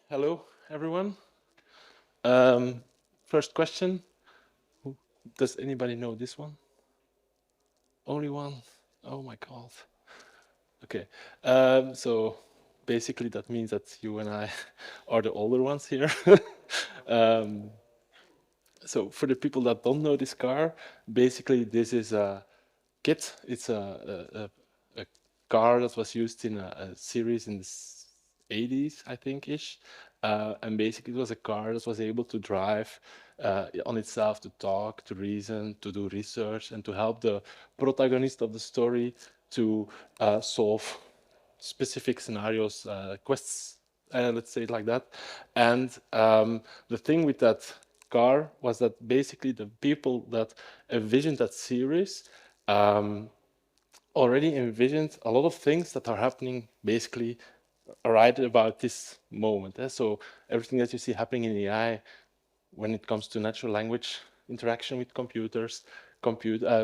Hello, everyone. Um, First question. Does anybody know this one? Only one? Oh my God. Okay. So basically that means that you and I are the older ones here. um, so for the people that don't know this car, basically this is a kit. It's a car that was used in a series in the 80s, I think, ish. And basically, it was a car that was able to drive on itself, to talk, to reason, to do research, and to help the protagonist of the story to solve specific scenarios, quests, let's say it like that. And the thing with that car was that basically the people that envisioned that series um, already envisioned a lot of things that are happening basically right about this moment. So everything that you see happening in AI when it comes to natural language interaction with computers,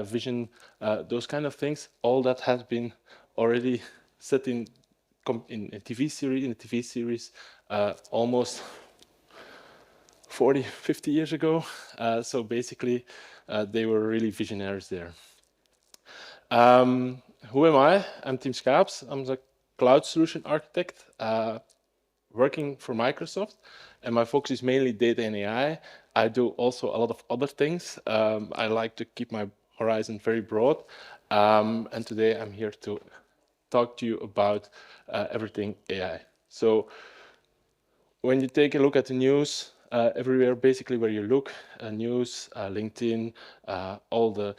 vision, those kind of things, all that has been already set in a TV series almost 40, 50 years ago. So basically, they were really visionaries there. Um, who am I? I'm Tim Schaeps. I'm the cloud solution architect working for Microsoft, and my focus is mainly data and AI. I do also a lot of other things. I like to keep my horizon very broad, and today I'm here to talk to you about everything AI. So when you take a look at the news, everywhere, basically where you look, news, LinkedIn, all the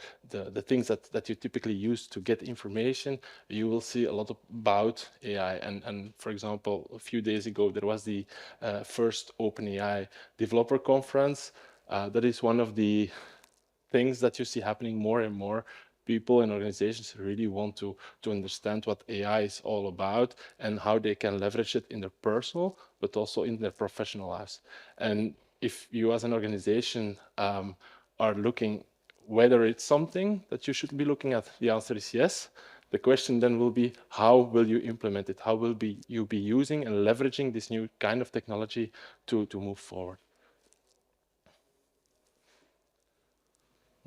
things that you typically use to get information, you will see a lot about AI. And for example, a few days ago, there was the first OpenAI developer conference. That is one of the things that you see happening more and more. People and organizations really want to understand what AI is all about and how they can leverage it in their personal, but also in their professional lives. And if you as an organization are looking whether it's something that you should be looking at, the answer is yes. The question then will be, how will you implement it? How will you be using and leveraging this new kind of technology to move forward?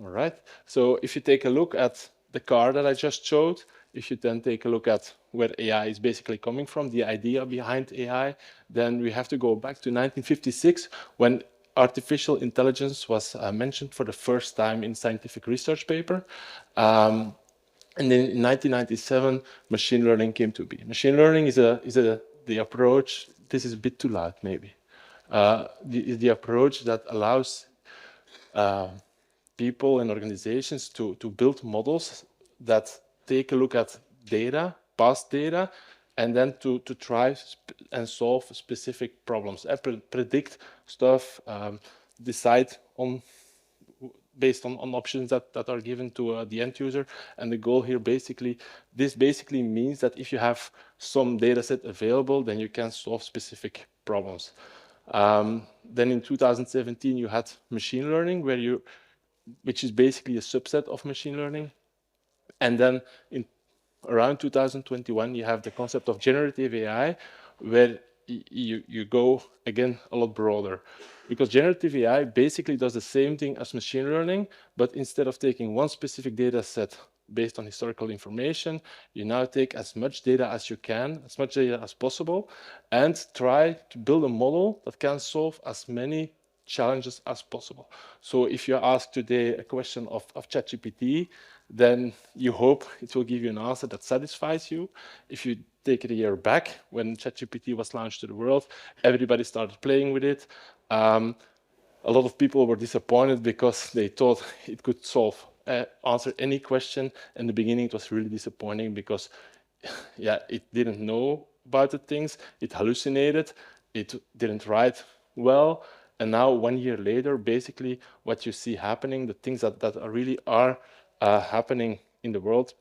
All right. So if you take a look at the car that I just showed, if you then take a look at where AI is basically coming from, the idea behind AI, then we have to go back to 1956 when artificial intelligence was mentioned for the first time in scientific research paper. And then in 1997, machine learning came to be. Machine learning is the approach. This is a bit too loud, maybe. The approach that allows people and organizations to build models that take a look at data, past data, and then to try and solve specific problems, predict stuff, decide on based on options that are given to the end user. And the goal here this basically means that if you have some data set available, then you can solve specific problems. Then in 2017, you had machine learning, which is basically a subset of machine learning. And then in around 2021, you have the concept of generative AI, where you go again a lot broader. Because generative AI basically does the same thing as machine learning, but instead of taking one specific data set based on historical information, you now take as much data as you can, as much data as possible, and try to build a model that can solve as many challenges as possible. So if you ask today a question of ChatGPT, then you hope it will give you an answer that satisfies you. If you take it a year back, when ChatGPT was launched to the world, everybody started playing with it. A lot of people were disappointed because they thought it could answer any question. In the beginning, it was really disappointing because yeah, it didn't know about the things, it hallucinated, it didn't write well. And now 1 year later, basically what you see happening, the things that really are happening in the world,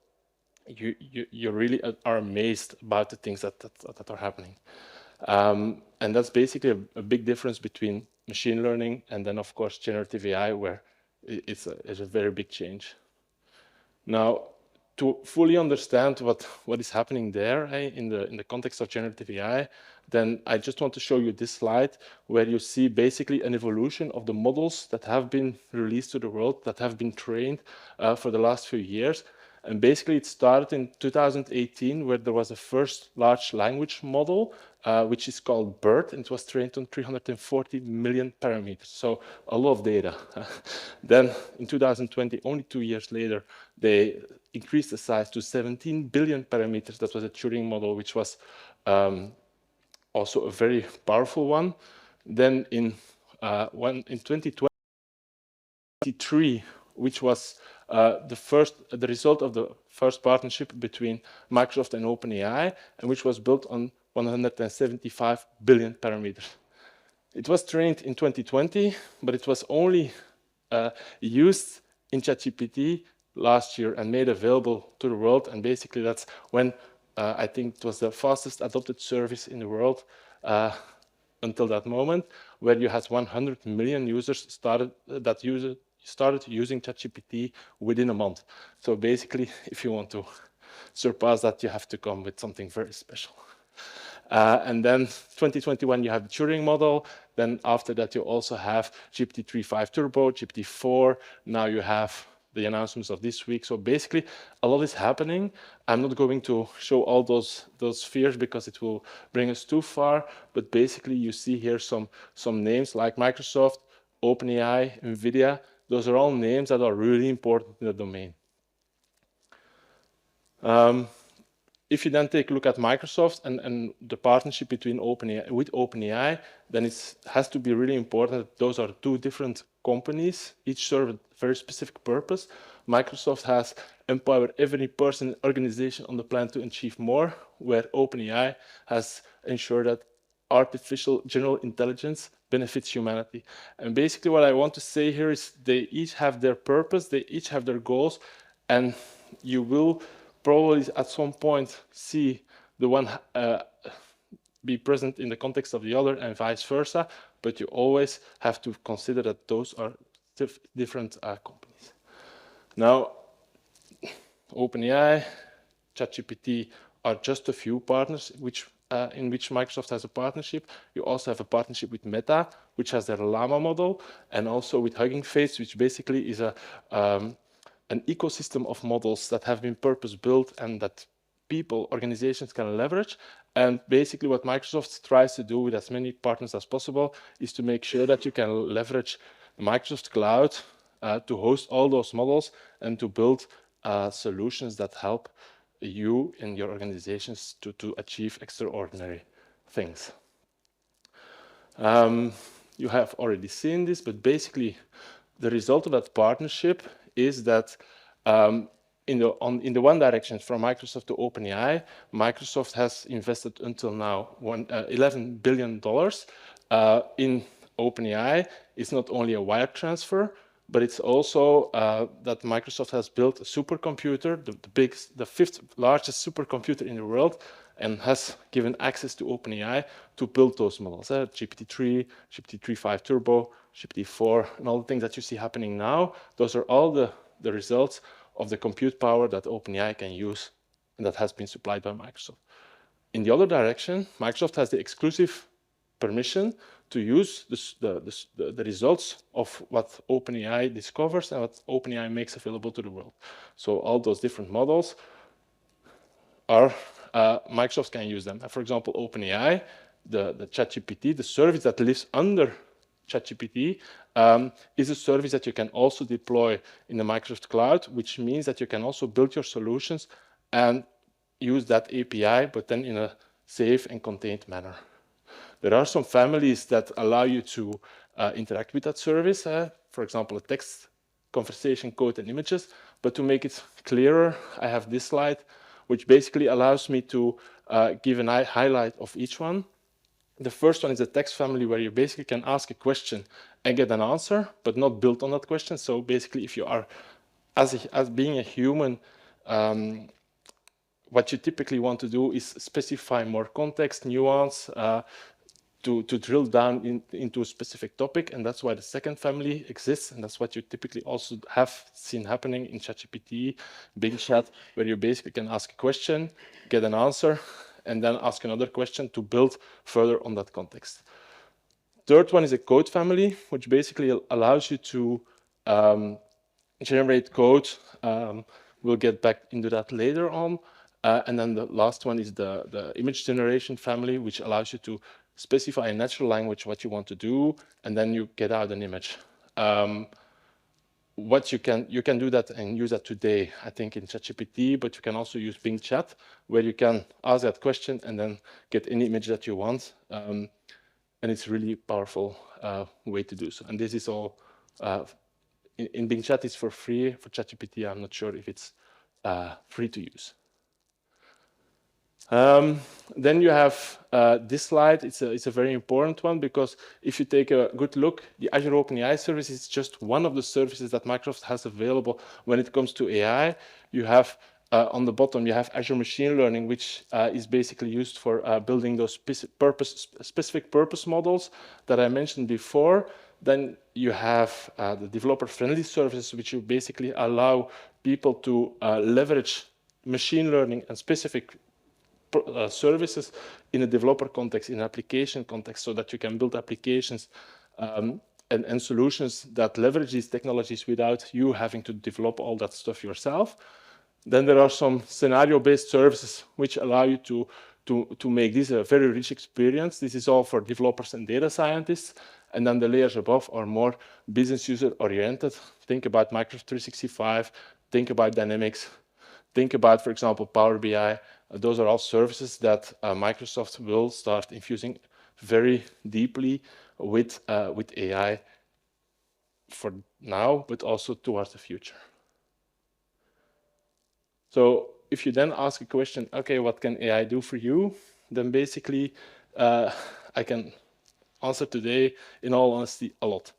you really are amazed about the things that are happening. And that's basically a big difference between machine learning and then, of course, generative AI, where it's a very big change. Now, to fully understand what is happening there in the context of generative AI, then I just want to show you this slide where you see basically an evolution of the models that have been released to the world, that have been trained for the last few years. And basically it started in 2018 where there was a first large language model, which is called BERT, and it was trained on 340 million parameters. So a lot of data. Then in 2020, only 2 years later, they increased the size to 17 billion parameters. That was a Turing model, which was also a very powerful one. Then in 2023, which was the result of the first partnership between Microsoft and OpenAI, and which was built on 175 billion parameters. It was trained in 2020, but it was only used in ChatGPT last year and made available to the world. And basically that's when I think it was the fastest adopted service in the world until that moment, where you had 100 million users started using ChatGPT within a month. So basically, if you want to surpass that, you have to come with something very special. And then 2021, you have the Turing model. Then after that, you also have GPT-3.5 Turbo, GPT-4. Now you have the announcements of this week. So basically, a lot is happening. I'm not going to show all those spheres because it will bring us too far. But basically, you see here some names like Microsoft, OpenAI, NVIDIA. Those are all names that are really important in the domain. If you then take a look at Microsoft and the partnership between OpenAI, then it has to be really important that those are two different companies, each serve a very specific purpose. Microsoft has empowered every person and organization on the planet to achieve more, where OpenAI has ensured that artificial general intelligence benefits humanity. And basically what I want to say here is they each have their purpose, they each have their goals, and you will probably at some point see the one be present in the context of the other and vice versa, but you always have to consider that those are different companies. Now, OpenAI, ChatGPT are just a few partners in which Microsoft has a partnership. You also have a partnership with Meta, which has their Llama model, and also with Hugging Face, which basically is an ecosystem of models that have been purpose-built and that people, organizations can leverage. And basically what Microsoft tries to do with as many partners as possible is to make sure that you can leverage the Microsoft Cloud to host all those models and to build solutions that help you and your organizations to achieve extraordinary things. You have already seen this, but basically the result of that partnership is that in the one direction, from Microsoft to OpenAI, Microsoft has invested until now $11 billion in OpenAI. It's not only a wire transfer, but it's also that Microsoft has built a supercomputer, the fifth largest supercomputer in the world, and has given access to OpenAI to build those models. GPT-3, GPT-3.5 Turbo, GPT-4, and all the things that you see happening now, those are all the results of the compute power that OpenAI can use and that has been supplied by Microsoft. In the other direction, Microsoft has the exclusive permission to use the results of what OpenAI discovers and what OpenAI makes available to the world. So all those different models are, Microsoft can use them. For example, OpenAI, the ChatGPT, the service that lives under ChatGPT is a service that you can also deploy in the Microsoft Cloud, which means that you can also build your solutions and use that API, but then in a safe and contained manner. There are some families that allow you to interact with that service, for example, a text, conversation, code, and images. But to make it clearer, I have this slide, which basically allows me to give a highlight of each one. The first one is a text family where you basically can ask a question and get an answer, but not build on that question. So basically, if you are, as being a human, what you typically want to do is specify more context, nuance, to drill down into a specific topic, and that's why the second family exists, and that's what you typically also have seen happening in ChatGPT, Bing Chat, where you basically can ask a question, get an answer, and then ask another question to build further on that context. Third one is a code family, which basically allows you to generate code. We'll get back into that later on. And then the last one is the image generation family, which allows you to specify in natural language what you want to do, and then you get out an image. What you can do that and use that today, I think, in ChatGPT, but you can also use Bing Chat, where you can ask that question and then get any image that you want. And it's really powerful way to do so. And this is all in Bing Chat, it's for free. For ChatGPT, I'm not sure if it's free to use. Then you have this slide. It's a very important one, because if you take a good look, the Azure OpenAI service is just one of the services that Microsoft has available when it comes to AI. You have on the bottom, you have Azure Machine Learning, which is basically used for building those specific purpose models that I mentioned before. Then you have the developer-friendly services, which you basically allow people to leverage machine learning and specific services in a developer context, in an application context, so that you can build applications and solutions that leverage these technologies without you having to develop all that stuff yourself. Then there are some scenario-based services which allow you to make this a very rich experience. This is all for developers and data scientists. And then the layers above are more business user-oriented. Think about Microsoft 365, think about Dynamics, think about, for example, Power BI. Those are all services that Microsoft will start infusing very deeply with AI for now, but also towards the future. So if you then ask a question, okay, what can AI do for you? Then basically, I can answer today, in all honesty, a lot.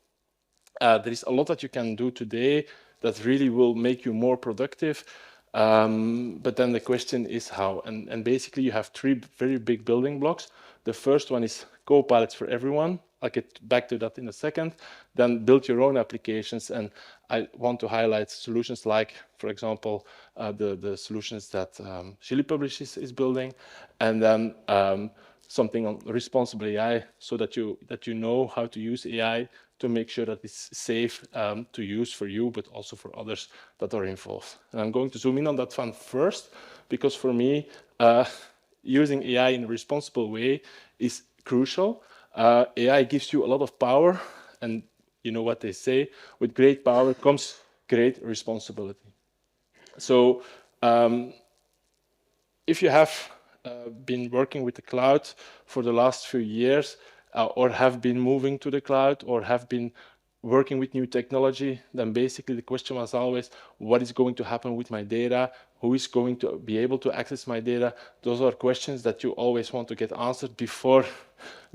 There is a lot that you can do today that really will make you more productive. But then the question is how. And basically, you have three very big building blocks. The first one is co-pilots for everyone. I'll get back to that in a second. Then build your own applications. And I want to highlight solutions like, for example, the solutions that Chili Publish is building. And then something on responsible AI, so that you know how to use AI to make sure that it's safe to use for you, but also for others that are involved. And I'm going to zoom in on that one first, because for me, using AI in a responsible way is crucial. AI gives you a lot of power, and you know what they say, with great power comes great responsibility. So if you have been working with the cloud for the last few years, or have been moving to the cloud, or have been working with new technology, then basically the question was always, what is going to happen with my data? Who is going to be able to access my data? Those are questions that you always want to get answered before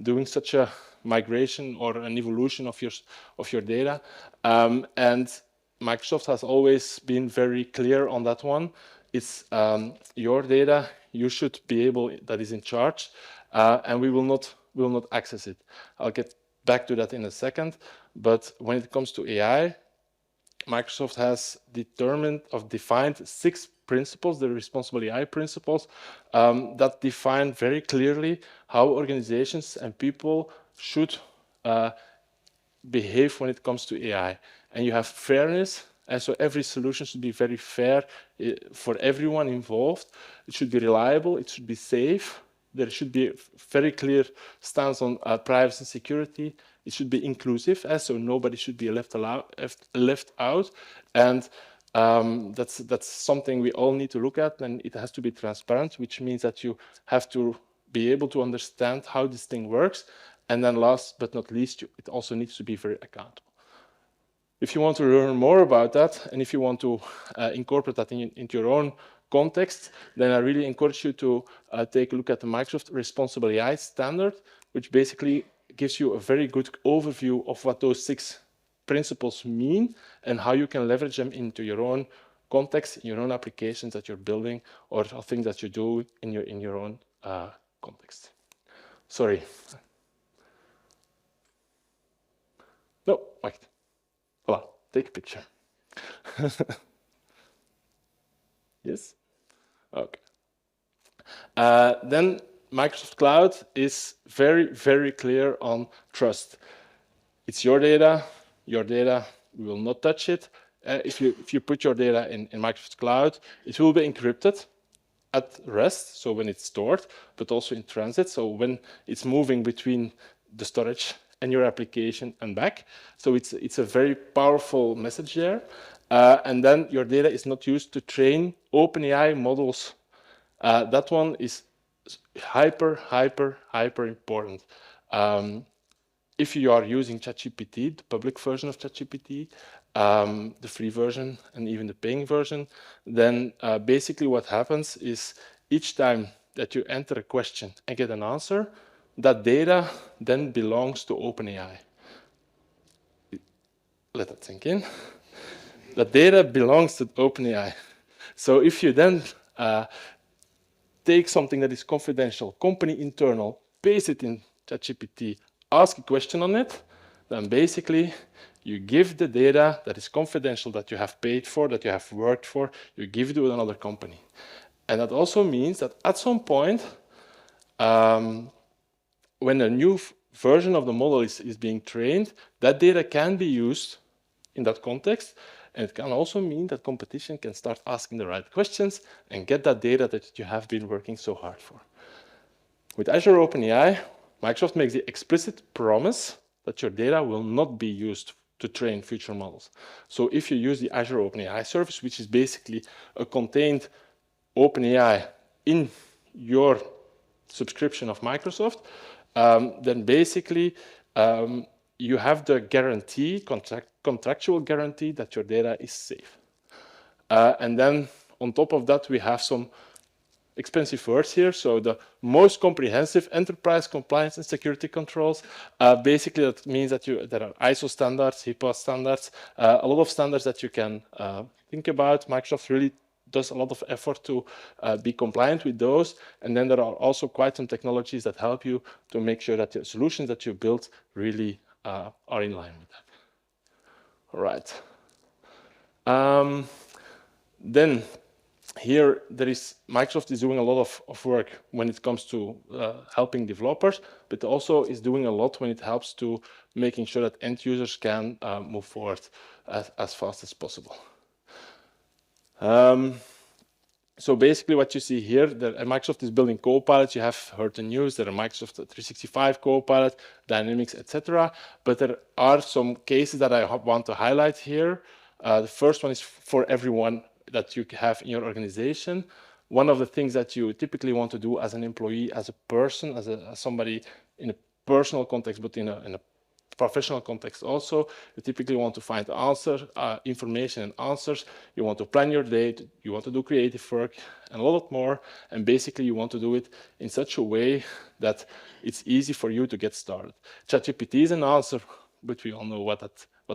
doing such a migration or an evolution of your data. And Microsoft has always been very clear on that one. It's your data. You should be able, that is in charge, and we will not access it. I'll get back to that in a second. But when it comes to AI, Microsoft has defined 6 principles, the responsible AI principles, that define very clearly how organizations and people should behave when it comes to AI. And you have fairness, and so every solution should be very fair for everyone involved. It should be reliable, it should be safe. There should be a very clear stance on privacy and security. It should be inclusive, so nobody should be left out. And that's something we all need to look at, and it has to be transparent, which means that you have to be able to understand how this thing works. And then last but not least, it also needs to be very accountable. If you want to learn more about that, and if you want to incorporate that into your own context, then I really encourage you to take a look at the Microsoft Responsible AI Standard, which basically gives you a very good overview of what those 6 principles mean and how you can leverage them into your own context, in your own applications that you're building, or things that you do in your own context. Sorry. take a picture. Yes? Okay. Then Microsoft Cloud is very, very clear on trust. It's your data, we will not touch it. If you put your data in Microsoft Cloud, it will be encrypted at rest, so when it's stored, but also in transit, so when it's moving between the storage and your application and back. So it's a very powerful message there. And then your data is not used to train OpenAI models. That one is hyper important. If you are using ChatGPT, the public version of ChatGPT, the free version and even the paying version, then basically what happens is each time that you enter a question and get an answer, that data then belongs to OpenAI. Let that sink in. That data belongs to OpenAI. So if you then take something that is confidential, company internal, paste it in ChatGPT, ask a question on it, then basically you give the data that is confidential, that you have paid for, that you have worked for, you give it to another company. And that also means that at some point, when a new version of the model is being trained, that data can be used in that context. And it can also mean that competition can start asking the right questions and get that data that you have been working so hard for. With Azure OpenAI, Microsoft makes the explicit promise that your data will not be used to train future models. So if you use the Azure OpenAI service, which is basically a contained OpenAI in your subscription of Microsoft, then basically you have the guarantee, contractual guarantee that your data is safe. And then on top of that, we have some expensive words here. So the most comprehensive enterprise compliance and security controls. Basically, that means that there are ISO standards, HIPAA standards, a lot of standards that you can think about. Microsoft really does a lot of effort to be compliant with those. And then there are also quite some technologies that help you to make sure that the solutions that you build really are in line with that. All right. Then here, Microsoft is doing a lot of work when it comes to helping developers, but also is doing a lot when it helps to making sure that end users can move forward as fast as possible. So basically what you see here, Microsoft is building Copilot. You have heard the news, there are Microsoft 365 Copilot, Dynamics, etc. But there are some cases that I want to highlight here. The first one is for everyone that you have in your organization. One of the things that you typically want to do as an employee, as a person, as somebody in a personal context, but in a professional context also, you typically want to find information and answers. You want to plan your day, you want to do creative work and a lot more. And basically you want to do it in such a way that it's easy for you to get started. ChatGPT is an answer, but we all know what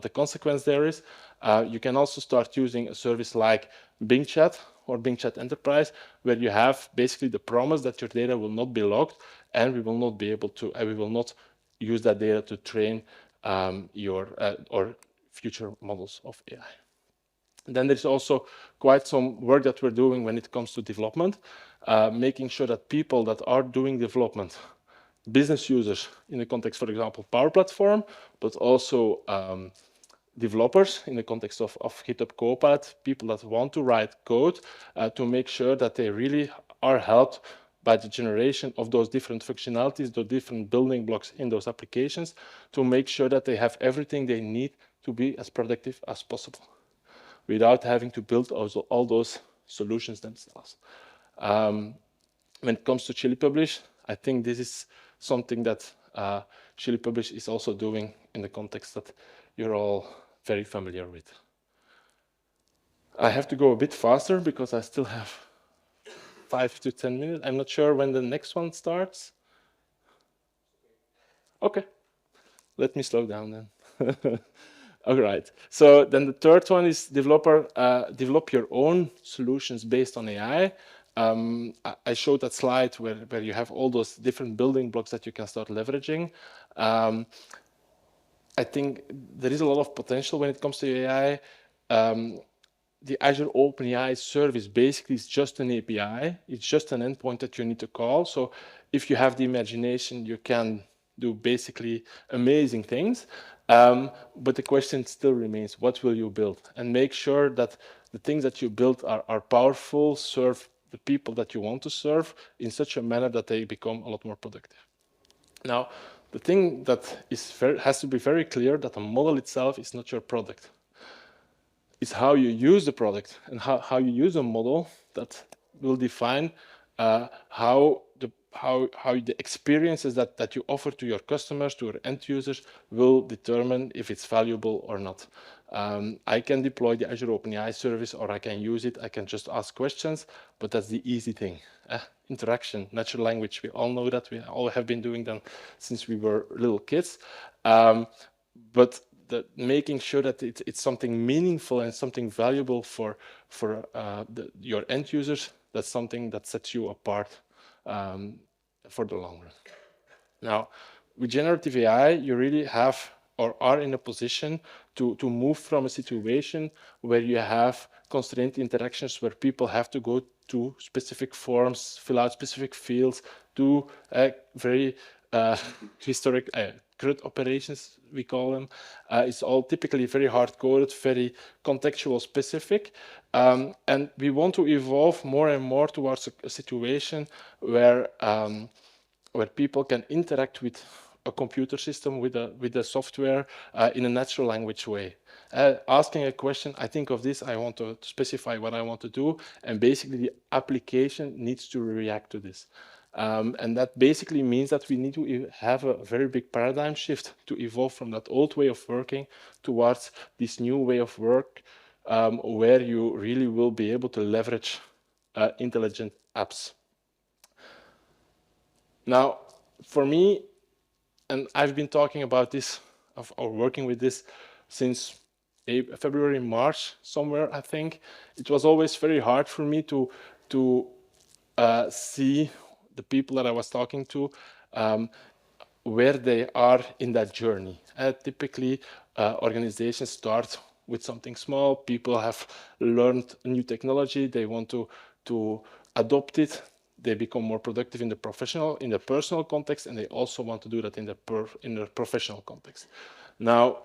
the consequence there is. You can also start using a service like Bing Chat or Bing Chat Enterprise, where you have basically the promise that your data will not be logged, and we will not be able to, we will not use that data to train your or future models of AI. And then there's also quite some work that we're doing when it comes to development, making sure that people that are doing development, business users in the context, for example, Power Platform, but also developers in the context of GitHub Copilot, people that want to write code, to make sure that they really are helped by the generation of those different functionalities, the different building blocks in those applications, to make sure that they have everything they need to be as productive as possible, without having to build also all those solutions themselves. When it comes to Chili Publish, I think this is something that Chili Publish is also doing in the context that you're all very familiar with. I have to go a bit faster because I still have 5 to 10 minutes. I'm not sure when the next one starts. Okay, let me slow down then. All right, so then the third one is develop your own solutions based on AI. I showed that slide where you have all those different building blocks that you can start leveraging. I think there is a lot of potential when it comes to AI. The Azure OpenAI service basically is just an API. It's just an endpoint that you need to call. So if you have the imagination, you can do basically amazing things. But the question still remains, what will you build? And make sure that the things that you build are powerful, serve the people that you want to serve in such a manner that they become a lot more productive. Now, the thing that has to be very clear that the model itself is not your product. It's how you use the product and how you use a model that will define how the experiences that you offer to your customers, to your end users, will determine if it's valuable or not. I can deploy the Azure OpenAI service, or I can use it. I can just ask questions, but that's the easy thing. Interaction, natural language, we all know that. We all have been doing them since we were little kids. But making sure that it's something meaningful and something valuable for your end users, that's something that sets you apart for the long run. Now, with generative AI, you really have or are in a position to move from a situation where you have constrained interactions where people have to go to specific forms, fill out specific fields, do very historic CRUD operations, we call them. It's all typically very hard-coded, very contextual specific. And we want to evolve more and more towards a situation where people can interact with a computer system, with the software in a natural language way. Asking a question, I think of this, I want to specify what I want to do, and basically the application needs to react to this. And that basically means that we need to have a very big paradigm shift to evolve from that old way of working towards this new way of work, where you really will be able to leverage intelligent apps. Now, for me, and I've been talking about this or working with this since February, March, somewhere, I think. It was always very hard for me to see the people that I was talking to, where they are in that journey. Typically, organizations start with something small. People have learned new technology. They want to adopt it. They become more productive in the personal context, and they also want to do that in the professional context. Now,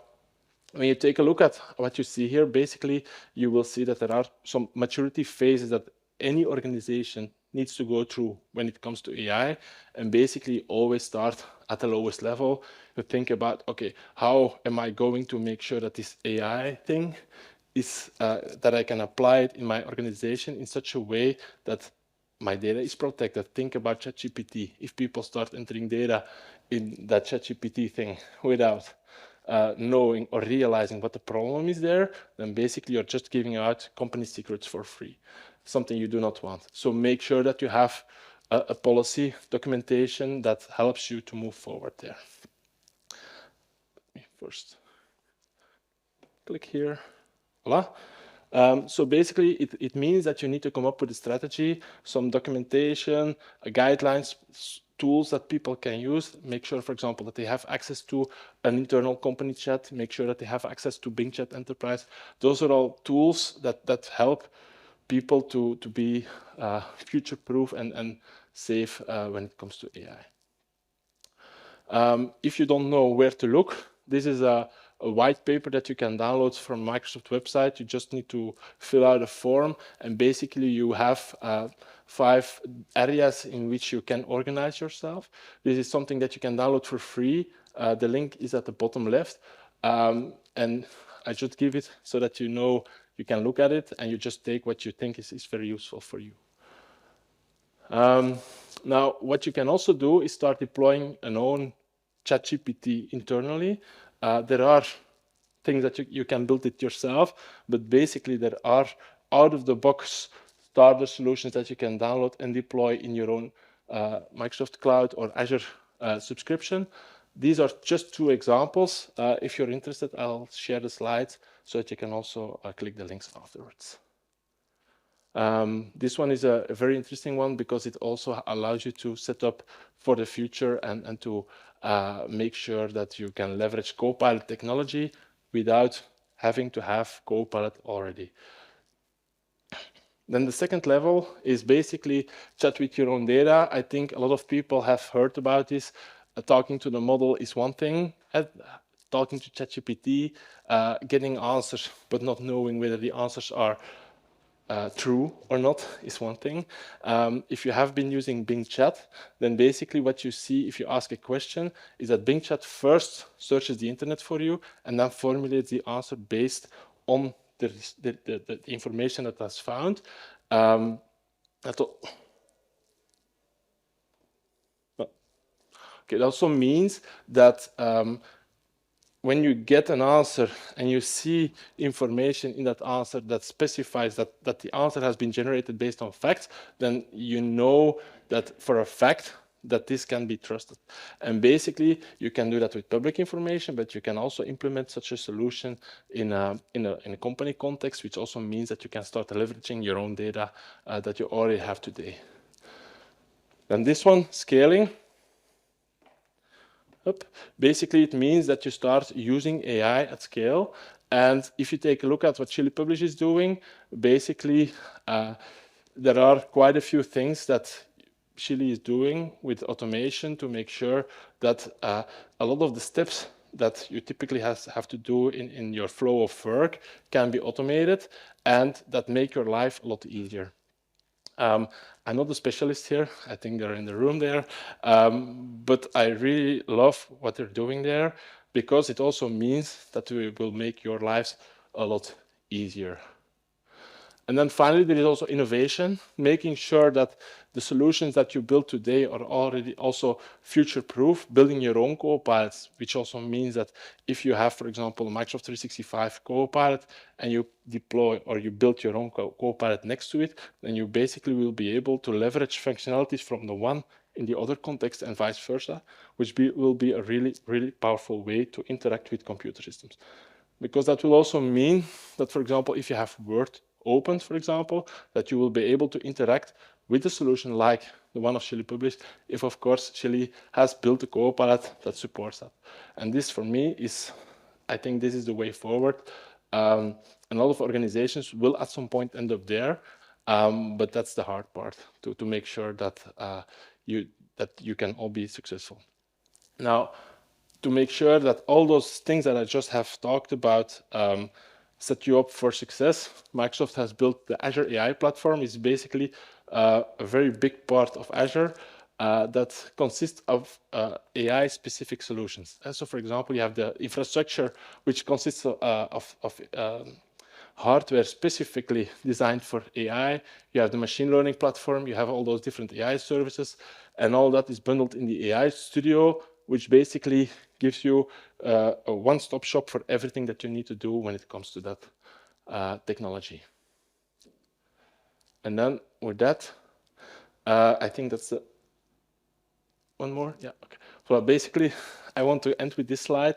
when you take a look at what you see here, basically, you will see that there are some maturity phases that any organization needs to go through when it comes to AI, and basically always start at the lowest level. You think about, okay, how am I going to make sure that this AI thing is that I can apply it in my organization in such a way that my data is protected. Think about ChatGPT. If people start entering data in that ChatGPT thing without knowing or realizing what the problem is there, then basically you're just giving out company secrets for free, something you do not want. So make sure that you have a policy documentation that helps you to move forward there. Let me first click here. Voila. So basically, it means that you need to come up with a strategy, some documentation, guidelines, tools that people can use. Make sure, for example, that they have access to an internal company chat. Make sure that they have access to Bing Chat Enterprise. Those are all tools that help people to be future-proof and safe when it comes to AI. If you don't know where to look, this is a white paper that you can download from Microsoft website. You just need to fill out a form, and basically you have 5 areas in which you can organize yourself. This is something that you can download for free. The link is at the bottom left, and I just give it so that you know you can look at it and you just take what you think is very useful for you. Now, what you can also do is start deploying an own ChatGPT internally. There are things that you can build it yourself, but basically there are out-of-the-box starter solutions that you can download and deploy in your own Microsoft Cloud or Azure subscription. These are just 2 examples. If you're interested, I'll share the slides so that you can also click the links afterwards. This one is a very interesting one because it also allows you to set up for the future and to make sure that you can leverage Copilot technology without having to have Copilot already. Then the second level is basically chat with your own data. I think a lot of people have heard about this. Talking to the model is one thing. Talking to ChatGPT, getting answers, but not knowing whether the answers are true or not is one thing. If you have been using Bing Chat, then basically what you see if you ask a question is that Bing Chat first searches the internet for you and then formulates the answer based on the information that was found. It also means that when you get an answer and you see information in that answer that specifies that the answer has been generated based on facts, then you know that for a fact that this can be trusted. And basically, you can do that with public information, but you can also implement such a solution in a company context, which also means that you can start leveraging your own data that you already have today. Then this one, scaling. Basically, it means that you start using AI at scale. And if you take a look at what Chili Publish is doing, basically, there are quite a few things that Chili is doing with automation to make sure that a lot of the steps that you typically have to do in your flow of work can be automated and that make your life a lot easier. I'm not a specialist here. I think they're in the room there. But I really love what they're doing there because it also means that we will make your lives a lot easier. And then finally, there is also innovation, making sure that the solutions that you build today are already also future-proof, building your own Copilots, which also means that if you have, for example, a Microsoft 365 Copilot and you deploy or you build your own Copilot next to it, then you basically will be able to leverage functionalities from the one in the other context and vice versa, which will be a really, really powerful way to interact with computer systems. Because that will also mean that, for example, if you have Word opened, for example, that you will be able to interact with a solution like the one of Chili Publish, if, of course, Chili has built a Copilot that supports that. And this, for me, I think this is the way forward. A lot of organizations will at some point end up there, but that's the hard part, to make sure that, you can all be successful. Now, to make sure that all those things that I just have talked about set you up for success, Microsoft has built the Azure AI platform. It's basically a very big part of Azure that consists of AI-specific solutions. And so, for example, you have the infrastructure, which consists of hardware specifically designed for AI. You have the machine learning platform. You have all those different AI services. And all that is bundled in the AI Studio, which basically gives you a one-stop shop for everything that you need to do when it comes to that technology. And then with that, I think that's the one more. Yeah. Okay. So basically, I want to end with this slide.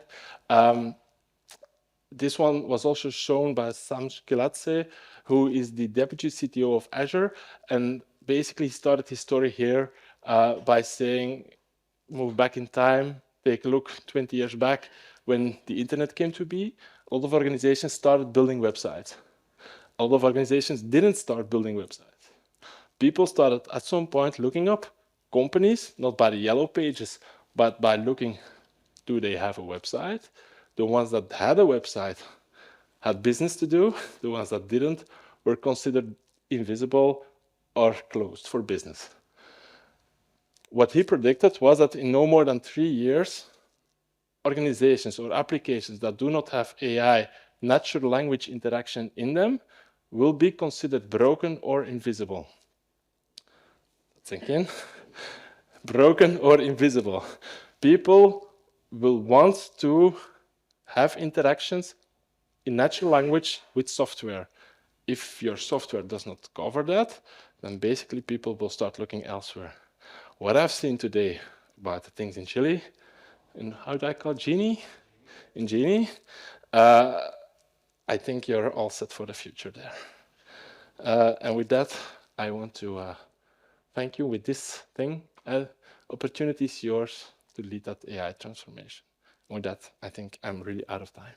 This one was also shown by Sam Schaeps, who is the deputy CTO of Azure, and basically he started his story here by saying, move back in time, take a look 20 years back when the internet came to be. A lot of organizations started building websites. A lot of organizations didn't start building websites. People started at some point looking up companies, not by the yellow pages, but by looking, do they have a website? The ones that had a website had business to do. The ones that didn't were considered invisible or closed for business. What he predicted was that in no more than 3 years, organizations or applications that do not have AI, natural language interaction in them, will be considered broken or invisible. Think in. Broken or invisible. People will want to have interactions in natural language with software. If your software does not cover that, then basically people will start looking elsewhere. What I've seen today about the things in Chile, and how do I call Genie? In Genie, I think you're all set for the future there. And with that, I want to thank you with this thing. Opportunity is yours to lead that AI transformation. With that, I think I'm really out of time.